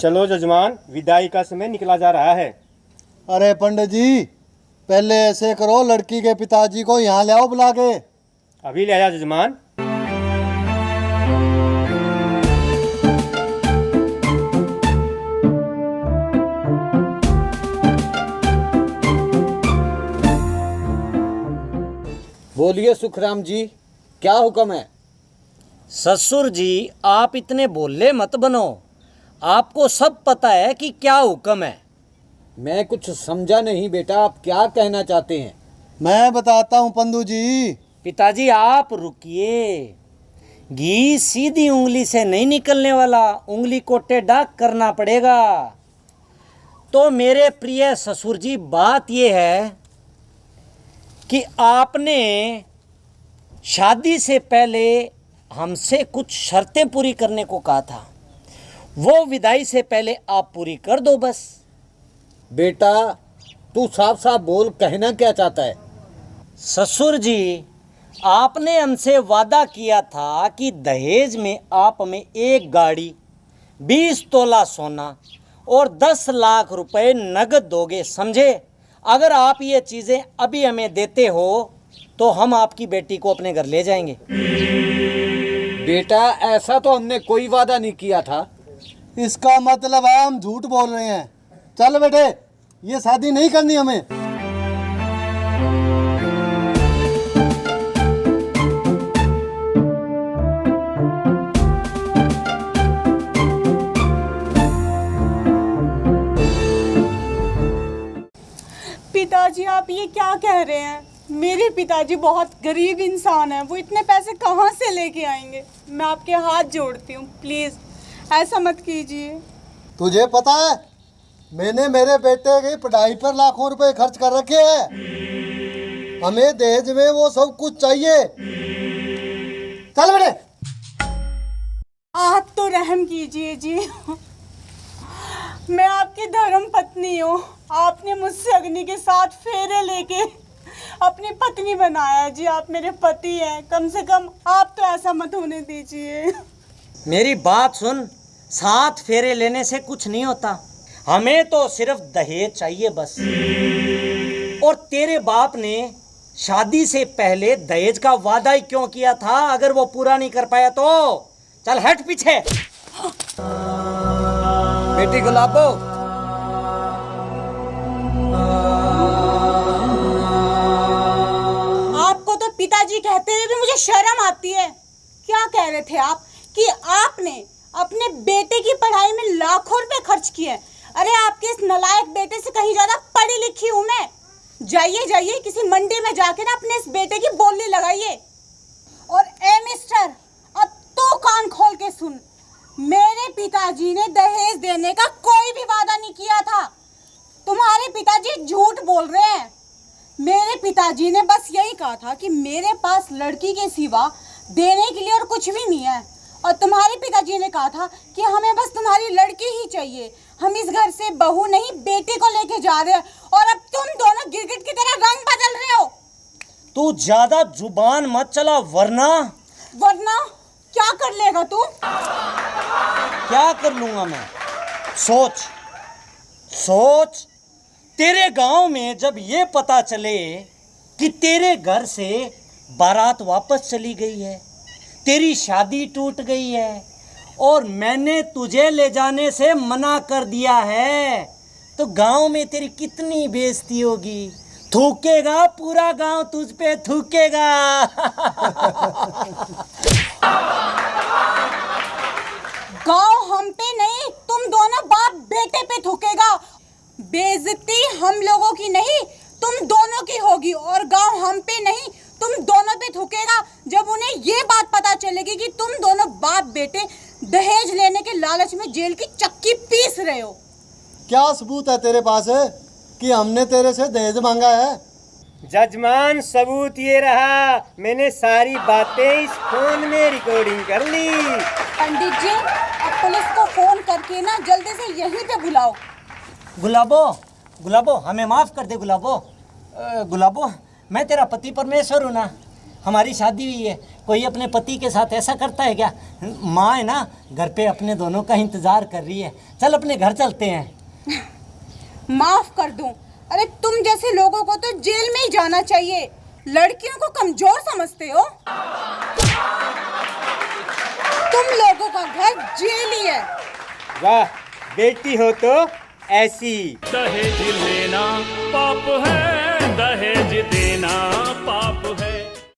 चलो जजमान, विदाई का समय निकला जा रहा है। अरे पंडित जी, पहले ऐसे करो, लड़की के पिताजी को यहाँ ले आओ बुला के। अभी ले आया जजमान। बोलिए सुखराम जी, क्या हुक्म है? ससुर जी, आप इतने बोले मत बनो, आपको सब पता है कि क्या हुक्म है। मैं कुछ समझा नहीं बेटा, आप क्या कहना चाहते हैं? मैं बताता हूँ पंदू जी। पिताजी आप रुकिए, घी सीधी उंगली से नहीं निकलने वाला, उंगली को टेढ़ा करना पड़ेगा। तो मेरे प्रिय ससुर जी, बात यह है कि आपने शादी से पहले हमसे कुछ शर्तें पूरी करने को कहा था, वो विदाई से पहले आप पूरी कर दो बस। बेटा तू साफ साफ बोल, कहना क्या चाहता है? ससुर जी, आपने हमसे वादा किया था कि दहेज में आप हमें एक गाड़ी, 20 तोला सोना और 10 लाख रुपए नगद दोगे, समझे? अगर आप ये चीज़ें अभी हमें देते हो तो हम आपकी बेटी को अपने घर ले जाएंगे। बेटा ऐसा तो हमने कोई वादा नहीं किया था। इसका मतलब है हम झूठ बोल रहे हैं। चल बेटे, ये शादी नहीं करनी हमें। पिताजी आप ये क्या कह रहे हैं? मेरे पिताजी बहुत गरीब इंसान हैं, वो इतने पैसे कहाँ से लेके आएंगे? मैं आपके हाथ जोड़ती हूँ, प्लीज़ ऐसा मत कीजिए। तुझे पता है, मैंने मेरे बेटे की पढ़ाई पर लाखों रुपए खर्च कर रखे हैं। हमें दहेज में वो सब कुछ चाहिए। चल बेटे। आप तो रहम कीजिए जी, मैं आपकी धर्म पत्नी हूँ। आपने मुझसे अग्नि के साथ फेरे लेके अपनी पत्नी बनाया जी, आप मेरे पति हैं, कम से कम आप तो ऐसा मत होने दीजिए। मेरी बात सुन, 7 फेरे लेने से कुछ नहीं होता, हमें तो सिर्फ दहेज चाहिए बस। और तेरे बाप ने शादी से पहले दहेज का वादा ही क्यों किया था, अगर वो पूरा नहीं कर पाया तो? चल हट पीछे। बेटी गुलाबो, आपको तो पिताजी कहते हुए भी मुझे शर्म आती है। क्या कह रहे थे आप कि आपने अपने बेटे की पढ़ाई में लाखों रुपए खर्च किए? अरे आपके इस नालायक बेटे से कहीं ज्यादा पढ़ी लिखी हूं मैं। जाइए जाइए, किसी मंडी में जाके ना अपने इस बेटे की बोली लगाइए। और ए मिस्टर, अब तो कान खोल के सुन, मेरे पिताजी ने दहेज देने का कोई भी वादा नहीं किया था। तुम्हारे पिताजी झूठ बोल रहे हैं। मेरे पिताजी ने बस यही कहा था कि मेरे पास लड़की के सिवा देने के लिए और कुछ भी नहीं है। और तुम्हारे पिताजी ने कहा था कि हमें बस तुम्हारी लड़की ही चाहिए, हम इस घर से बहू नहीं बेटी को लेके जा रहे हैं। और अब तुम दोनों गिरगिट की तरह रंग बदल रहे हो। तू ज्यादा जुबान मत चला, वरना क्या कर लेगा तू? क्या कर लूंगा मैं? सोच सोच, तेरे गांव में जब ये पता चले कि तेरे घर से बारात वापस चली गई है, तेरी शादी टूट गई है और मैंने तुझे ले जाने से मना कर दिया है, तो गांव में तेरी कितनी बेइज्जती होगी। थूकेगा, पूरा गांव तुझ पे थूकेगा। गांव हम पे नहीं, तुम दोनों बाप बेटे पे थूकेगा। बेइज्जती हम लोगों की नहीं, तुम दोनों की होगी। और गांव हम पे नहीं, तुम दोनों पे थूकेगा जब उन्हें ये बात पता चलेगी कि तुम दोनों बाप बेटे दहेज लेने के लालच में जेल की चक्की पीस रहे हो। क्या सबूत है तेरे पास है कि हमने तेरे से दहेज मांगा है? जजमान, सबूत ये रहा, मैंने सारी बातें इस फोन में रिकॉर्डिंग कर ली। पंडित जी, अब पुलिस को फोन करके ना जल्दी से यहीं पे बुलाओ। गुलाबो, हमें माफ कर दे गुलाबो। गुलाबो, मैं तेरा पति परमेश्वर हूँ ना, हमारी शादी हुई है, कोई अपने पति के साथ ऐसा करता है क्या? माँ है ना, घर पे अपने दोनों का इंतजार कर रही है। चल अपने घर चलते हैं। माफ कर दूं, अरे तुम जैसे लोगों को तो जेल में ही जाना चाहिए। लड़कियों को कमजोर समझते हो। तुम लोगों का घर जेल ही है। वाह, बेटी हो तो ऐसी। दहेज लेना पाप है, दहेज देना पाप है।